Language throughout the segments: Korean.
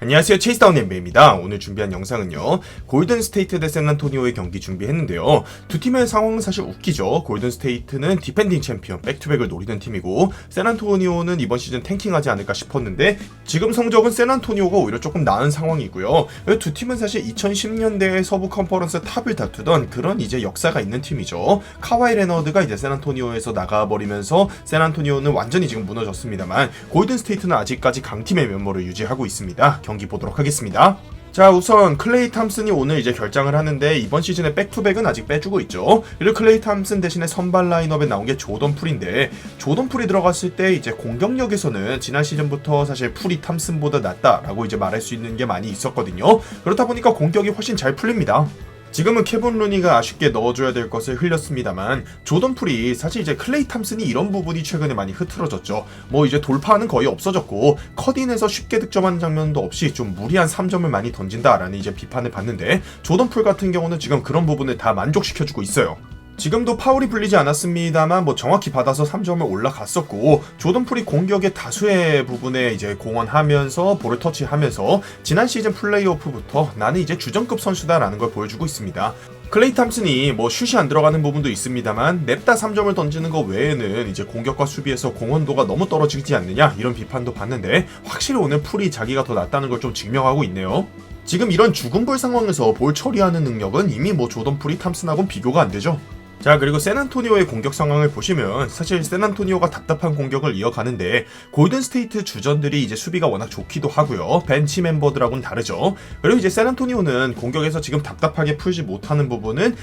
안녕하세요, 체이스다운 NBA입니다. 오늘 준비한 영상은요, 골든스테이트 대 샌안토니오의 경기 준비했는데요. 두 팀의 상황은 사실 웃기죠. 골든스테이트는 디펜딩 챔피언 백투백을 노리는 팀이고, 샌안토니오는 이번 시즌 탱킹하지 않을까 싶었는데 지금 성적은 샌안토니오가 오히려 조금 나은 상황이고요. 두 팀은 사실 2010년대에 서부 컨퍼런스 탑을 다투던 그런 이제 역사가 있는 팀이죠. 카와이 레너드가 이제 샌안토니오에서 나가버리면서 샌안토니오는 완전히 지금 무너졌습니다만, 골든스테이트는 아직까지 강팀의 면모를 유지하고 있습니다. 경기 보도록 하겠습니다. 자, 우선 클레이 탐슨이 오늘 이제 결장을 하는데 이번 시즌에 백투백은 아직 빼주고 있죠. 그리고 클레이 탐슨 대신에 선발 라인업에 나온 게 조던 풀인데, 조던 풀이 들어갔을 때 이제 공격력에서는 지난 시즌부터 사실 풀이 탐슨보다 낫다라고 이제 말할 수 있는 게 많이 있었거든요. 그렇다 보니까 공격이 훨씬 잘 풀립니다. 지금은 케본 루니가 아쉽게 넣어줘야 될 것을 흘렸습니다만, 조던 풀이 사실 이제 클레이 탐슨이 이런 부분이 최근에 많이 흐트러졌죠. 뭐 이제 돌파는 거의 없어졌고, 컷인에서 쉽게 득점하는 장면도 없이 좀 무리한 3점을 많이 던진다라는 이제 비판을 받는데, 조던 풀 같은 경우는 지금 그런 부분을 다 만족시켜주고 있어요. 지금도 파울이 불리지 않았습니다만 뭐 정확히 받아서 3점을 올라갔었고, 조던 풀이 공격의 다수의 부분에 이제 공헌하면서 볼을 터치하면서 지난 시즌 플레이오프부터 나는 이제 주전급 선수다라는 걸 보여주고 있습니다. 클레이 탐슨이 뭐 슛이 안 들어가는 부분도 있습니다만 냅다 3점을 던지는 것 외에는 이제 공격과 수비에서 공헌도가 너무 떨어지지 않느냐 이런 비판도 받는데, 확실히 오늘 풀이 자기가 더 낫다는 걸 좀 증명하고 있네요. 지금 이런 죽음볼 상황에서 볼 처리하는 능력은 이미 뭐 조던 풀이 탐슨하고는 비교가 안 되죠. 자, 그리고 샌안토니오의 공격 상황을 보시면 사실 샌안토니오가 답답한 공격을 이어가는데, 골든스테이트 주전들이 이제 수비가 워낙 좋기도 하고요. 벤치 멤버들하고는 다르죠. 그리고 이제 샌안토니오는 공격에서 지금 답답하게 풀지 못하는 부분은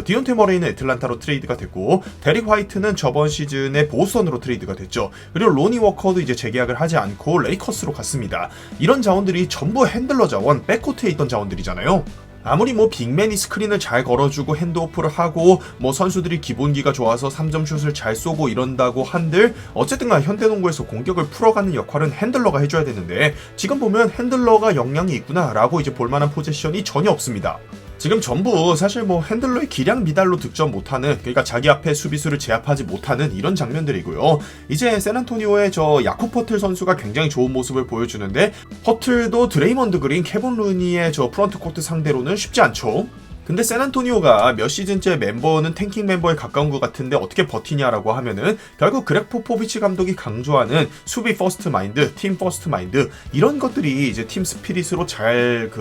디온테 머레이는 애틀란타로 트레이드가 됐고, 데릭 화이트는 저번 시즌에 보스턴으로 트레이드가 됐죠. 그리고 로니 워커도 이제 재계약을 하지 않고 레이커스로 갔습니다. 이런 자원들이 전부 핸들러 자원, 백코트에 있던 자원들이잖아요. 아무리 뭐 빅맨이 스크린을 잘 걸어주고 핸드오프를 하고 뭐 선수들이 기본기가 좋아서 3점 슛을 잘 쏘고 이런다고 한들, 어쨌든 간 현대농구에서 공격을 풀어가는 역할은 핸들러가 해줘야 되는데, 지금 보면 핸들러가 역량이 있구나 라고 이제 볼만한 포지션이 전혀 없습니다. 지금 전부 사실 뭐 핸들러의 기량 미달로 득점 못하는, 그러니까 자기 앞에 수비수를 제압하지 못하는 이런 장면들이고요. 이제 샌안토니오의 저 야코 퍼틀 선수가 굉장히 좋은 모습을 보여주는데, 퍼틀도 드레이먼드 그린, 케본 루니의 저 프런트 코트 상대로는 쉽지 않죠. 근데 샌안토니오가 몇 시즌째 멤버는 탱킹 멤버에 가까운 것 같은데 어떻게 버티냐라고 하면은, 결국 그렉 포포비치 감독이 강조하는 수비 퍼스트 마인드, 팀 퍼스트 마인드, 이런 것들이 이제 팀 스피릿으로 잘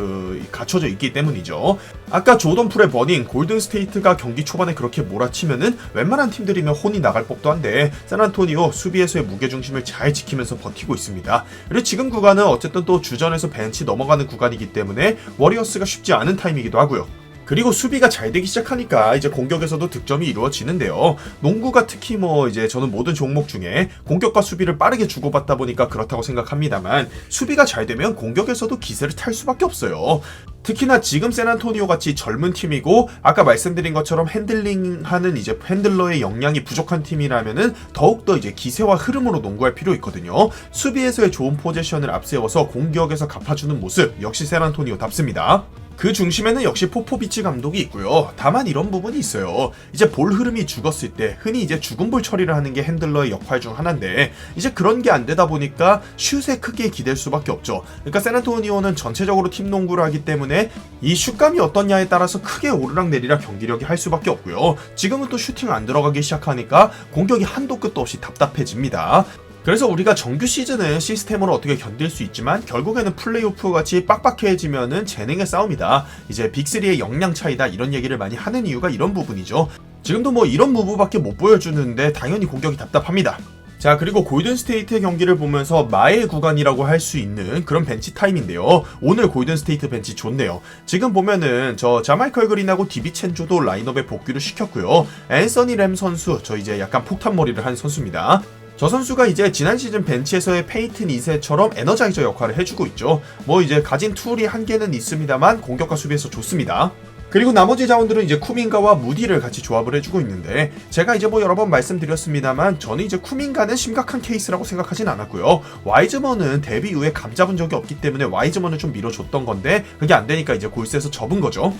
갖춰져 있기 때문이죠. 아까 조던 풀의 버닝, 골든스테이트가 경기 초반에 그렇게 몰아치면은 웬만한 팀들이면 혼이 나갈 법도 한데, 샌안토니오 수비에서의 무게중심을 잘 지키면서 버티고 있습니다. 그리고 지금 구간은 어쨌든 또 주전에서 벤치 넘어가는 구간이기 때문에 워리어스가 쉽지 않은 타임이기도 하고요. 그리고 수비가 잘 되기 시작하니까 이제 공격에서도 득점이 이루어지는데요. 농구가 특히 뭐 이제 저는 모든 종목 중에 공격과 수비를 빠르게 주고받다 보니까 그렇다고 생각합니다만, 수비가 잘 되면 공격에서도 기세를 탈 수밖에 없어요. 특히나 지금 샌안토니오 같이 젊은 팀이고, 아까 말씀드린 것처럼 핸들링하는 이제 핸들러의 역량이 부족한 팀이라면은 더욱더 이제 기세와 흐름으로 농구할 필요 있거든요. 수비에서의 좋은 포지션을 앞세워서 공격에서 갚아주는 모습, 역시 샌안토니오답습니다. 그 중심에는 역시 포포비치 감독이 있고요. 다만 이런 부분이 있어요. 이제 볼 흐름이 죽었을 때 흔히 이제 죽은 볼 처리를 하는 게 핸들러의 역할 중 하나인데, 이제 그런 게 안 되다 보니까 슛에 크게 기댈 수밖에 없죠. 그러니까 샌안토니오는 전체적으로 팀 농구를 하기 때문에 이 슛감이 어떻냐에 따라서 크게 오르락 내리락 경기력이 할 수밖에 없고요. 지금은 또 슈팅 안 들어가기 시작하니까 공격이 한도 끝도 없이 답답해집니다. 그래서 우리가 정규 시즌은 시스템으로 어떻게 견딜 수 있지만, 결국에는 플레이오프 같이 빡빡해지면은 재능의 싸움이다, 이제 빅3의 역량 차이다, 이런 얘기를 많이 하는 이유가 이런 부분이죠. 지금도 뭐 이런 무브밖에 못 보여주는데 당연히 공격이 답답합니다. 자, 그리고 골든스테이트의 경기를 보면서 마의 구간이라고 할 수 있는 그런 bench 타임인데요. 오늘 골든스테이트 벤치 좋네요. 지금 보면은 저 자마이컬 그린하고 디비첸조도 라인업에 복귀를 시켰고요. 앤서니 램 선수, 저 이제 약간 폭탄 머리를 한 선수입니다. 저 선수가 이제 지난 시즌 벤치에서의 페이튼 2세처럼 에너자이저 역할을 해주고 있죠. 뭐 이제 가진 툴이 한계는 있습니다만 공격과 수비에서 좋습니다. 그리고 나머지 자원들은 이제 쿠민가와 무디를 같이 조합을 해주고 있는데, 제가 이제 뭐 여러 번 말씀드렸습니다만 저는 이제 쿠민가는 심각한 케이스라고 생각하진 않았고요. 와이즈먼은 데뷔 이후에 감 잡은 적이 없기 때문에 와이즈먼을 좀 밀어줬던 건데, 그게 안 되니까 이제 골스에서 접은 거죠.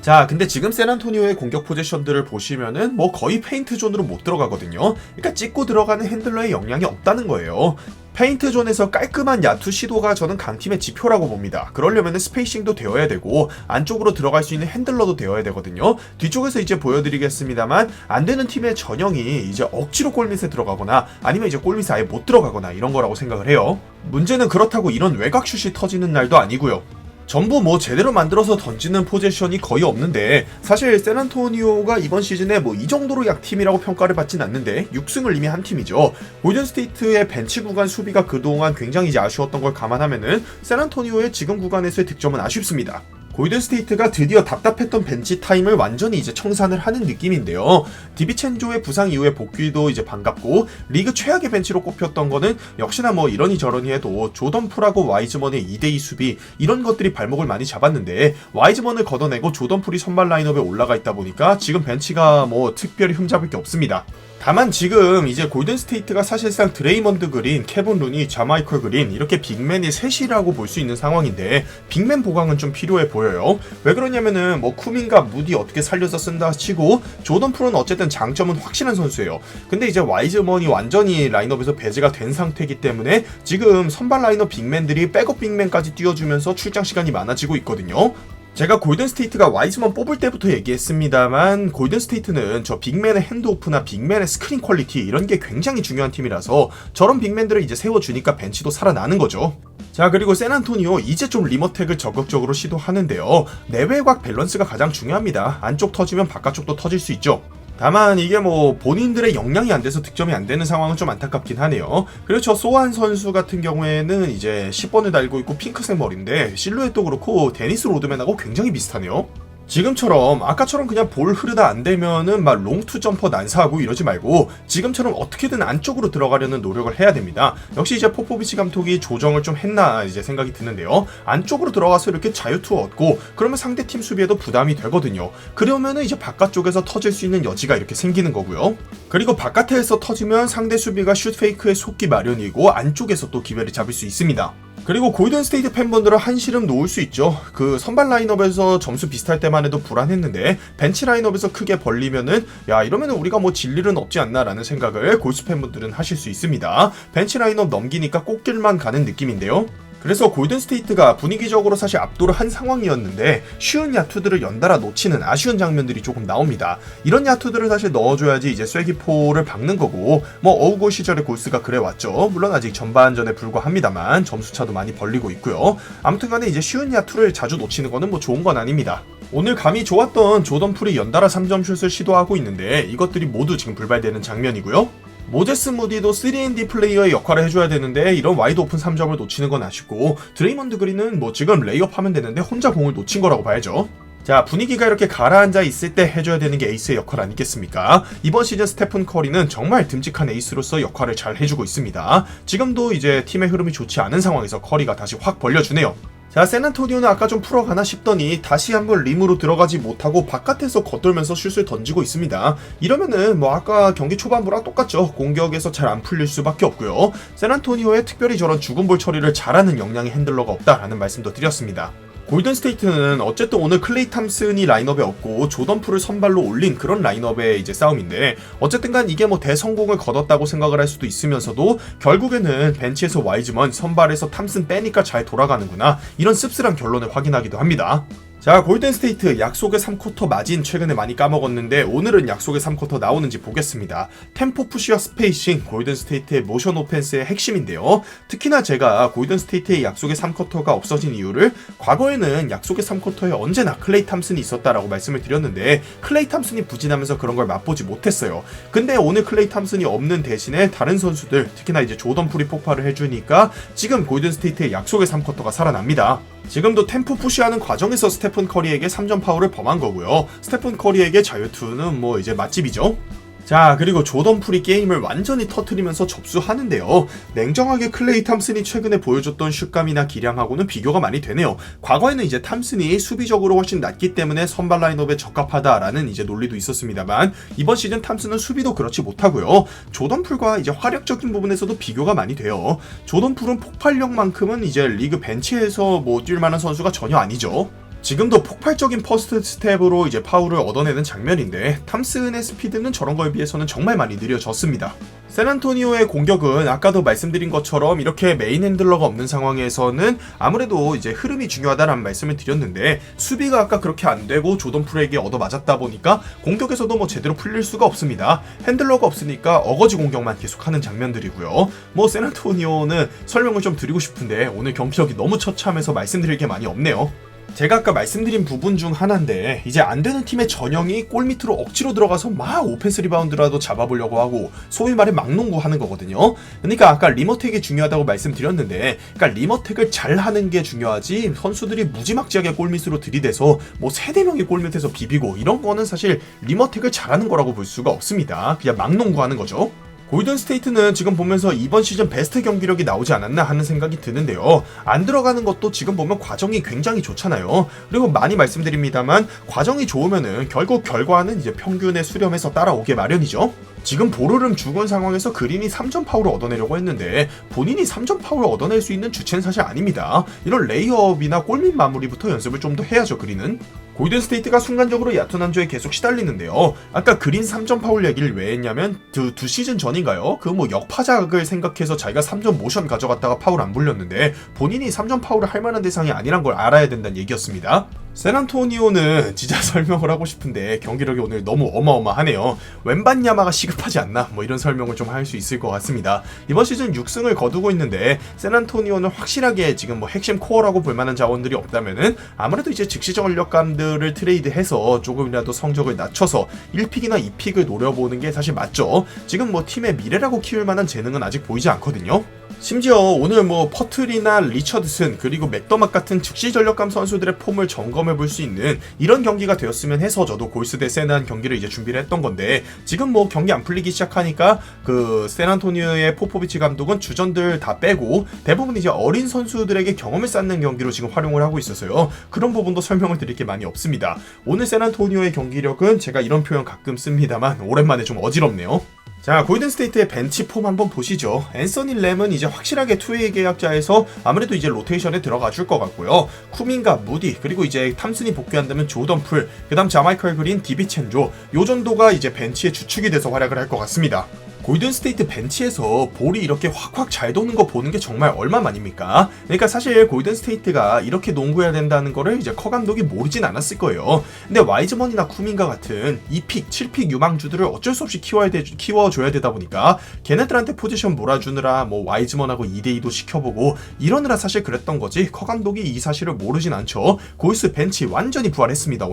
자, 근데 지금 샌안토니오의 공격 포지션들을 보시면은 뭐 거의 페인트 존으로 못 들어가거든요. 그러니까 찍고 들어가는 핸들러의 역량이 없다는 거예요. 페인트 존에서 깔끔한 야투 시도가 저는 강팀의 지표라고 봅니다. 그러려면 스페이싱도 되어야 되고 안쪽으로 들어갈 수 있는 핸들러도 되어야 되거든요. 뒤쪽에서 이제 보여드리겠습니다만 안 되는 팀의 전형이 이제 억지로 골밑에 들어가거나 아니면 이제 골밑에 아예 못 들어가거나 이런 거라고 생각을 해요. 문제는 그렇다고 이런 외곽슛이 터지는 날도 아니고요. 전부 뭐 제대로 만들어서 던지는 포지션이 거의 없는데 사실 샌안토니오가 이번 시즌에 뭐 이 정도로 약팀이라고 평가를 받진 않는데 6승을 이미 한 팀이죠. 골든스테이트의 벤치 구간 수비가 그동안 굉장히 이제 아쉬웠던 걸 감안하면은 샌안토니오의 지금 구간에서의 득점은 아쉽습니다. 골든스테이트가 드디어 답답했던 벤치 타임을 완전히 이제 청산을 하는 느낌인데요. 디비첸조의 부상 이후에 복귀도 이제 반갑고 리그 최악의 벤치로 꼽혔던 거는 역시나 뭐 이러니 저러니 해도 조던 풀하고 와이즈먼의 2대2 수비 이런 것들이 발목을 많이 잡았는데 와이즈먼을 걷어내고 조던 풀이 선발 라인업에 올라가 있다 보니까 지금 벤치가 뭐 특별히 흠잡을 게 없습니다. 다만 지금 이제 골든스테이트가 사실상 드레이먼드 그린, 케빈 루니, 자마이컬 그린 이렇게 빅맨이 셋이라고 볼 수 있는 상황인데 빅맨 보강은 좀 필요해 보여요. 왜 그러냐면은 뭐 쿠민과 무디 어떻게 살려서 쓴다 치고 조던 풀은 어쨌든 장점은 확실한 선수예요. 근데 이제 와이즈먼이 완전히 라인업에서 배제가 된 상태이기 때문에 지금 선발 라인업 빅맨들이 백업 빅맨까지 띄워주면서 출장 시간이 많아지고 있거든요. 제가 골든스테이트가 와이즈먼 뽑을 때부터 얘기했습니다만 골든스테이트는 저 빅맨의 핸드오프나 빅맨의 스크린 퀄리티 이런 게 굉장히 중요한 팀이라서 저런 빅맨들을 이제 세워주니까 벤치도 살아나는 거죠. 자, 그리고 샌안토니오 이제 좀 리머텍을 적극적으로 시도하는데요. 내외곽 밸런스가 가장 중요합니다. 안쪽 터지면 바깥쪽도 터질 수 있죠. 다만 이게 뭐 본인들의 역량이 안 돼서 득점이 안 되는 상황은 좀 안타깝긴 하네요. 그리고 저 소한 선수 같은 경우에는 이제 10번을 달고 있고 핑크색 머리인데 실루엣도 그렇고 데니스 로드맨하고 굉장히 비슷하네요. 지금처럼 아까처럼 그냥 볼 흐르다 안 되면은 막 롱투 점퍼 난사하고 이러지 말고 지금처럼 어떻게든 안쪽으로 들어가려는 노력을 해야 됩니다. 역시 이제 포포비치 감독이 조정을 좀 했나 이제 생각이 드는데요. 안쪽으로 들어가서 이렇게 자유투 얻고 그러면 상대팀 수비에도 부담이 되거든요. 그러면은 이제 바깥쪽에서 터질 수 있는 여지가 이렇게 생기는 거고요. 그리고 바깥에서 터지면 상대 수비가 슛 페이크에 속기 마련이고 안쪽에서 또 기회를 잡을 수 있습니다. 그리고 골든스테이트 팬분들은 한시름 놓을 수 있죠. 그 선발 라인업에서 점수 비슷할 때만 해도 불안했는데 벤치 라인업에서 크게 벌리면은 야 이러면은 우리가 뭐 질 일은 없지 않나 라는 생각을 골수 팬분들은 하실 수 있습니다. 벤치 라인업 넘기니까 꽃길만 가는 느낌인데요. 그래서 골든스테이트가 분위기적으로 사실 압도를 한 상황이었는데 쉬운 야투들을 연달아 놓치는 아쉬운 장면들이 조금 나옵니다. 이런 야투들을 사실 넣어줘야지 이제 쐐기포를 박는 거고 뭐 어우고 시절의 골스가 그래왔죠. 물론 아직 전반전에 불과합니다만 점수차도 많이 벌리고 있고요. 아무튼간에 이제 쉬운 야투를 자주 놓치는 거는 뭐 좋은 건 아닙니다. 오늘 감이 좋았던 조던 풀이 연달아 3점 슛을 시도하고 있는데 이것들이 모두 지금 불발되는 장면이고요. 모제스 무디도 3&D 플레이어의 역할을 해줘야 되는데 이런 와이드 오픈 3점을 놓치는 건 아쉽고 드레이먼드 그린은 뭐 지금 레이업 하면 되는데 혼자 공을 놓친 거라고 봐야죠. 자, 분위기가 이렇게 가라앉아 있을 때 해줘야 되는 게 에이스의 역할 아니겠습니까? 이번 시즌 스테픈 커리는 정말 듬직한 에이스로서 역할을 잘 해주고 있습니다. 지금도 이제 팀의 흐름이 좋지 않은 상황에서 커리가 다시 확 벌려주네요. 자, 샌안토니오는 아까 좀 풀어가나 싶더니 다시 한번 림으로 들어가지 못하고 바깥에서 겉돌면서 슛을 던지고 있습니다. 이러면은 뭐 아까 경기 초반부랑 똑같죠. 공격에서 잘 안 풀릴 수밖에 없고요. 샌안토니오에 특별히 저런 죽음볼 처리를 잘하는 역량의 핸들러가 없다라는 말씀도 드렸습니다. 골든스테이트는 어쨌든 오늘 클레이 탐슨이 라인업에 없고 조던 풀을 선발로 올린 그런 라인업의 이제 싸움인데 어쨌든간 이게 뭐 대성공을 거뒀다고 생각을 할 수도 있으면서도 결국에는 벤치에서 와이즈먼 선발에서 탐슨 빼니까 잘 돌아가는구나 이런 씁쓸한 결론을 확인하기도 합니다. 자, 골든스테이트 약속의 3쿼터 마진 최근에 많이 까먹었는데 오늘은 약속의 3쿼터 나오는지 보겠습니다. 템포 푸시와 스페이싱 골든스테이트의 모션 오펜스의 핵심인데요. 특히나 제가 골든스테이트의 약속의 3쿼터가 없어진 이유를 과거에는 약속의 3쿼터에 언제나 클레이 탐슨이 있었다라고 말씀을 드렸는데 클레이 탐슨이 부진하면서 그런 걸 맛보지 못했어요. 근데 오늘 클레이 탐슨이 없는 대신에 다른 선수들 특히나 이제 조던 풀이 폭발을 해주니까 지금 골든스테이트의 약속의 3쿼터가 살아납니다. 지금도 템포 푸시하는 과정에서 스테픈 커리에게 3점 파울을 범한 거고요. 스테픈 커리에게 자유투는 뭐 이제 맛집이죠. 자, 그리고 조던 풀이 게임을 완전히 터트리면서 접수하는데요. 냉정하게 클레이 탐슨이 최근에 보여줬던 슛감이나 기량하고는 비교가 많이 되네요. 과거에는 이제 탐슨이 수비적으로 훨씬 낮기 때문에 선발 라인업에 적합하다라는 이제 논리도 있었습니다만 이번 시즌 탐슨은 수비도 그렇지 못하고요. 조던 풀과 이제 화력적인 부분에서도 비교가 많이 돼요. 조던 풀은 폭발력만큼은 이제 리그 벤치에서 뭐 뛸 만한 선수가 전혀 아니죠. 지금도 폭발적인 퍼스트 스텝으로 이제 파울을 얻어내는 장면인데 탐슨의 스피드는 저런 거에 비해서는 정말 많이 느려졌습니다. 샌안토니오의 공격은 아까도 말씀드린 것처럼 이렇게 메인 핸들러가 없는 상황에서는 아무래도 이제 흐름이 중요하다라는 말씀을 드렸는데, 수비가 아까 그렇게 안 되고 조던 프레에게 얻어맞았다 보니까 공격에서도 뭐 제대로 풀릴 수가 없습니다. 핸들러가 없으니까 어거지 공격만 계속하는 장면들이고요. 뭐 샌안토니오는 설명을 좀 드리고 싶은데 오늘 경기력이 너무 처참해서 말씀드릴 게 많이 없네요. 제가 아까 말씀드린 부분 중 하나인데, 이제 안 되는 팀의 전형이 골 밑으로 억지로 들어가서 막 오펜스 리바운드라도 잡아보려고 하고 소위 말해 막농구 하는 거거든요. 그러니까 아까 리머텍이 중요하다고 말씀드렸는데, 그러니까 리머텍을 잘 하는 게 중요하지 선수들이 무지막지하게 골 밑으로 들이대서 뭐 3-4명이 골 밑에서 비비고 이런 거는 사실 리머텍을 잘하는 거라고 볼 수가 없습니다. 그냥 막농구 하는 거죠. 골든스테이트는 지금 보면서 이번 시즌 베스트 경기력이 나오지 않았나 하는 생각이 드는데요. 안 들어가는 것도 지금 보면 과정이 굉장히 좋잖아요. 그리고 많이 말씀드립니다만 과정이 좋으면은 결국 결과는 이제 평균에 수렴해서 따라오게 마련이죠. 지금 볼흐름 죽은 상황에서 그린이 3점 파울을 얻어내려고 했는데 본인이 3점 파울을 얻어낼 수 있는 주체는 사실 아닙니다. 이런 레이업이나 골밑 마무리부터 연습을 좀 더 해야죠, 그린은. 골든스테이트가 순간적으로 얕은 한조에 계속 시달리는데요. 아까 그린 3점 파울 얘기를 왜 했냐면 두 시즌 전인가요? 그 뭐 역파작을 생각해서 자기가 3점 모션 가져갔다가 파울 안 불렸는데 본인이 3점 파울을 할 만한 대상이 아니란 걸 알아야 된다는 얘기였습니다. 샌안토니오는 진짜 설명을 하고 싶은데 경기력이 오늘 너무 어마어마하네요. 웬반야마가 시급하지 않나? 뭐 이런 설명을 좀 할 수 있을 것 같습니다. 이번 시즌 6승을 거두고 있는데 샌안토니오는 확실하게 지금 뭐 핵심 코어라고 볼 만한 자원들이 없다면은 아무래도 이제 즉시 전력감들을 트레이드해서 조금이라도 성적을 낮춰서 1픽이나 2픽을 노려보는 게 사실 맞죠. 지금 뭐 팀의 미래라고 키울 만한 재능은 아직 보이지 않거든요. 심지어 오늘 뭐 퍼틀이나 리처드슨 그리고 맥더맛 같은 즉시 전력감 선수들의 폼을 점검해 볼 수 있는 이런 경기가 되었으면 해서 저도 골스 대 세난 경기를 이제 준비를 했던 건데, 지금 뭐 경기 안 풀리기 시작하니까 그 샌안토니오의 포포비치 감독은 주전들 다 빼고 대부분 이제 어린 선수들에게 경험을 쌓는 경기로 지금 활용을 하고 있어서요. 그런 부분도 설명을 드릴 게 많이 없습니다. 오늘 샌안토니오의 경기력은 제가 이런 표현 가끔 씁니다만 오랜만에 좀 어지럽네요. 자, 골든스테이트의 벤치 폼 한번 보시죠. 앤서니 램은 이제 확실하게 투웨이 계약자에서 아무래도 이제 로테이션에 들어가 줄 것 같고요. 쿠민과 무디, 그리고 이제 탐슨이 복귀한다면 조던 풀, 그 다음 자마이컬 그린, 디비첸조, 요 정도가 이제 벤치의 주축이 돼서 활약을 할 것 같습니다. 골든스테이트 벤치에서 볼이 이렇게 확확 잘 도는 거 보는 게 정말 얼마만입니까? 그러니까 사실 골든스테이트가 이렇게 농구해야 된다는 거를 이제 커 감독이 모르진 않았을 거예요. 근데 와이즈먼이나 쿠민과 같은 2픽, 7픽 유망주들을 어쩔 수 없이 키워줘야 되다 보니까 걔네들한테 포지션 몰아주느라 뭐 와이즈먼하고 2대2도 시켜보고 이러느라 사실 그랬던 거지, 커 감독이 이 사실을 모르진 않죠. 골스 벤치 완전히 부활했습니다,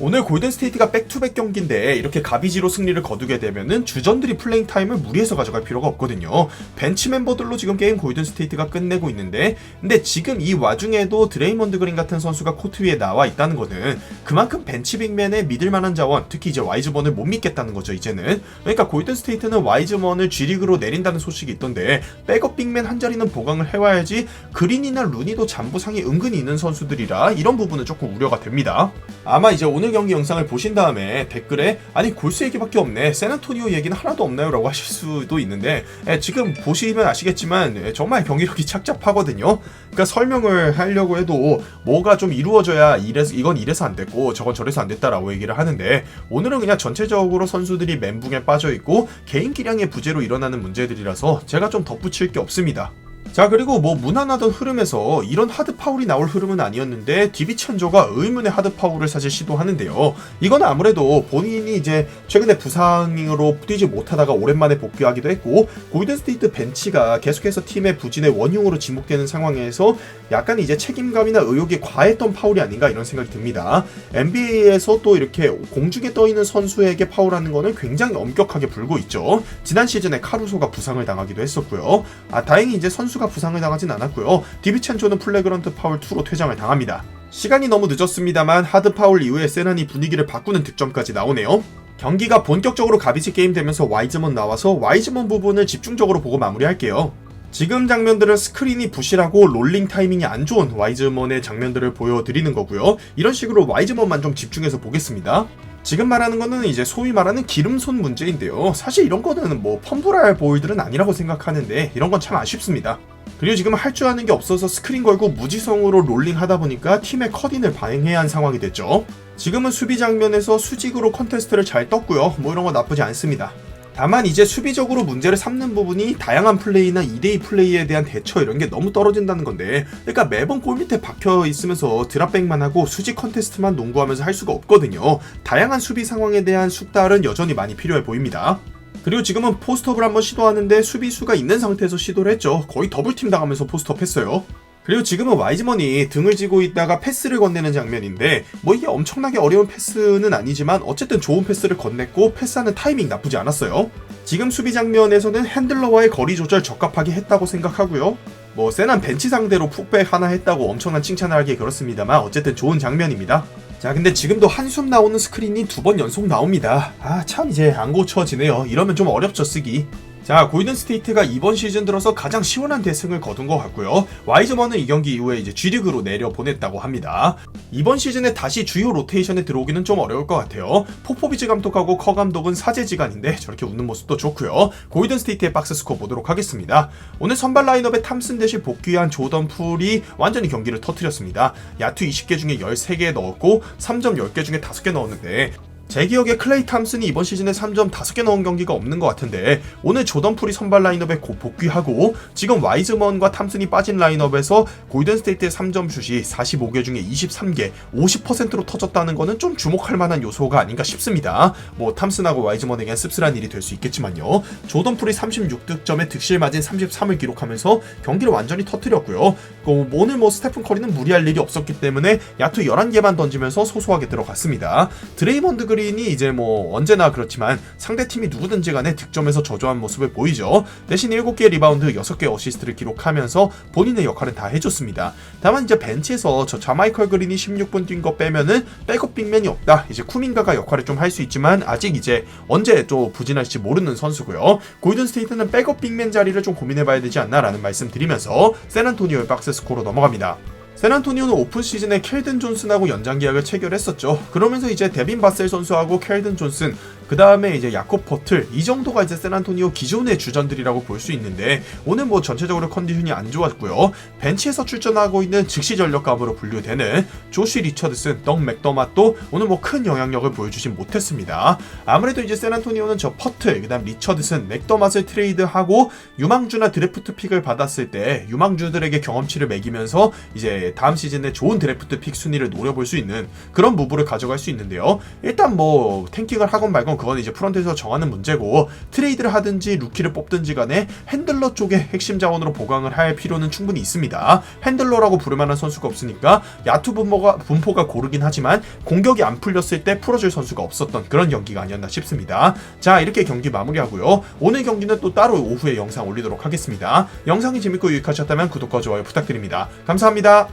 오늘 골든스테이트가 백투백 경기인데 이렇게 가비지로 승리를 거두게 되면은 주전들이 플레잉 타임을 무리해서 가져갈 필요가 없거든요. 벤치 멤버들로 지금 게임 골든스테이트가 끝내고 있는데, 근데 지금 이 와중에도 드레이먼드 그린 같은 선수가 코트 위에 나와 있다는 거는 그만큼 벤치 빅맨의 믿을 만한 자원, 특히 이제 와이즈먼을 못 믿겠다는 거죠, 이제는. 그러니까 골든스테이트는 와이즈먼을 G리그로 내린다는 소식이 있던데 백업 빅맨 한 자리는 보강을 해와야지 그린이나 루니도 잠부상이 은근히 있는 선수들이라 이런 부분은 조금 우려가 됩니다. 아마 이제 오늘 경기 영상을 보신 다음에 댓글에 아니 골스 얘기밖에 없네, 샌안토니오 얘기는 하나도 없나요? 라고 하실 수도 있는데, 지금 보시면 아시겠지만 정말 경기력이 착잡하거든요. 그러니까 설명을 하려고 해도 뭐가 좀 이루어져야 이건 이래서 안 됐고 저건 저래서 안 됐다라고 얘기를 하는데, 오늘은 그냥 전체적으로 선수들이 멘붕에 빠져있고 개인 기량의 부재로 일어나는 문제들이라서 제가 좀 덧붙일 게 없습니다. 자, 그리고 뭐 무난하던 흐름에서 이런 하드 파울이 나올 흐름은 아니었는데 디비첸조가 의문의 하드 파울을 사실 시도하는데요. 이건 아무래도 본인이 이제 최근에 부상으로 뛰지 못하다가 오랜만에 복귀하기도 했고 골든스테이트 벤치가 계속해서 팀의 부진의 원흉으로 지목되는 상황에서 약간 이제 책임감이나 의욕이 과했던 파울이 아닌가 이런 생각이 듭니다. NBA에서 또 이렇게 공중에 떠있는 선수에게 파울하는 거는 굉장히 엄격하게 불고 있죠. 지난 시즌에 카루소가 부상을 당하기도 했었고요. 다행히 이제 선수가 부상을 당하진 않았고요. 디비첸조는 플래그런트 파울 2로 퇴장을 당합니다. 시간이 너무 늦었습니다만 하드 파울 이후에 세난이 분위기를 바꾸는 득점까지 나오네요. 경기가 본격적으로 가비지 게임 되면서 와이즈먼 나와서 와이즈먼 부분을 집중적으로 보고 마무리할게요. 지금 장면들은 스크린이 부실하고 롤링 타이밍이 안 좋은 와이즈먼의 장면들을 보여드리는 거고요. 이런 식으로 와이즈먼만 좀 집중해서 보겠습니다. 지금 말하는 거는 이제 소위 말하는 기름손 문제인데요. 사실 이런 거는 뭐 펌블할 볼들은 아니라고 생각하는데 이런 건 참 아쉽습니다. 그리고 지금 할 줄 아는 게 없어서 스크린 걸고 무지성으로 롤링 하다 보니까 팀의 컷인을 반행해야 한 상황이 됐죠. 지금은 수비 장면에서 수직으로 컨테스트를 잘 떴고요. 뭐 이런 거 나쁘지 않습니다. 다만 이제 수비적으로 문제를 삼는 부분이 다양한 플레이나 2대2 플레이에 대한 대처 이런 게 너무 떨어진다는 건데, 그러니까 매번 골 밑에 박혀 있으면서 드랍백만 하고 수직 컨테스트만 농구하면서 할 수가 없거든요. 다양한 수비 상황에 대한 숙달은 여전히 많이 필요해 보입니다. 그리고 지금은 포스트업을 한번 시도하는데 수비수가 있는 상태에서 시도를 했죠. 거의 더블팀 당하면서 포스트업 했어요. 그리고 지금은 와이즈먼이 등을 지고 있다가 패스를 건네는 장면인데, 뭐 이게 엄청나게 어려운 패스는 아니지만 어쨌든 좋은 패스를 건넸고 패스하는 타이밍 나쁘지 않았어요. 지금 수비 장면에서는 핸들러와의 거리 조절 적합하게 했다고 생각하고요. 뭐 세난 벤치 상대로 풋백 하나 했다고 엄청난 칭찬을 하기에 그렇습니다만 어쨌든 좋은 장면입니다. 자, 근데 지금도 한숨 나오는 스크린이 2번 연속 나옵니다. 참 이제 안 고쳐지네요. 이러면 좀 어렵죠, 쓰기. 자, 골든스테이트가 이번 시즌 들어서 가장 시원한 대승을 거둔 것 같고요. 와이즈먼은 이 경기 이후에 이제 G리그로 내려보냈다고 합니다. 이번 시즌에 다시 주요 로테이션에 들어오기는 좀 어려울 것 같아요. 포포비치 감독하고 커 감독은 사제지간인데 저렇게 웃는 모습도 좋고요. 골든스테이트의 박스스코어 보도록 하겠습니다. 오늘 선발 라인업에 탐슨 대신 복귀한 조던 풀이 완전히 경기를 터뜨렸습니다. 야투 20개 중에 13개 넣었고 3점 10개 중에 5개 넣었는데, 제 기억에 클레이 탐슨이 이번 시즌에 3점 5개 넣은 경기가 없는 것 같은데, 오늘 조던 풀이 선발 라인업에 복귀하고 지금 와이즈먼과 탐슨이 빠진 라인업에서 골든스테이트의 3점 슛이 45개 중에 23개, 50%로 터졌다는 거는 좀 주목할 만한 요소가 아닌가 싶습니다. 뭐 탐슨하고 와이즈먼에겐 씁쓸한 일이 될 수 있겠지만요. 조던 풀이 36득점에 득실 마진 33을 기록하면서 경기를 완전히 터뜨렸고요. 오늘 뭐 스테픈 커리는 무리할 일이 없었기 때문에 야투 11개만 던지면서 소소하게 들어갔습니다. 드레이먼드 그린이 이제 뭐 언제나 그렇지만 상대팀이 누구든지 간에 득점에서 저조한 모습을 보이죠. 대신 7개의 리바운드 6개의 어시스트를 기록하면서 본인의 역할은 다 해줬습니다. 다만 이제 벤치에서 저 자마이컬 그린이 16분 뛴 거 빼면은 백업 빅맨이 없다. 이제 쿠민가가 역할을 좀 할 수 있지만 아직 이제 언제 또 부진할지 모르는 선수고요. 골든스테이트는 백업 빅맨 자리를 좀 고민해봐야 되지 않나라는 말씀 드리면서 샌안토니오의 박스 스코어로 넘어갑니다. 샌안토니오는 오픈 시즌에 켈든 존슨하고 연장 계약을 체결했었죠. 그러면서 이제 데빈 바셀 선수하고 켈든 존슨, 그 다음에 이제 야콥 퍼틀, 이 정도가 이제 샌안토니오 기존의 주전들이라고 볼 수 있는데, 오늘 뭐 전체적으로 컨디션이 안 좋았고요. 벤치에서 출전하고 있는 즉시 전력감으로 분류되는 조시 리처드슨, 덩 맥더맛도 오늘 뭐 큰 영향력을 보여주진 못했습니다. 아무래도 이제 샌안토니오는 저 퍼틀, 그 다음 리처드슨, 맥더맛을 트레이드하고 유망주나 드래프트 픽을 받았을 때 유망주들에게 경험치를 매기면서 이제 다음 시즌에 좋은 드래프트 픽 순위를 노려볼 수 있는 그런 무브를 가져갈 수 있는데요. 일단 뭐 탱킹을 하건 말건 그건 이제 프런트에서 정하는 문제고, 트레이드를 하든지 루키를 뽑든지 간에 핸들러 쪽에 핵심 자원으로 보강을 할 필요는 충분히 있습니다. 핸들러라고 부를 만한 선수가 없으니까 야투 분포가 고르긴 하지만 공격이 안 풀렸을 때 풀어줄 선수가 없었던 그런 경기가 아니었나 싶습니다. 자, 이렇게 경기 마무리하고요. 오늘 경기는 또 따로 오후에 영상 올리도록 하겠습니다. 영상이 재밌고 유익하셨다면 구독과 좋아요 부탁드립니다. 감사합니다.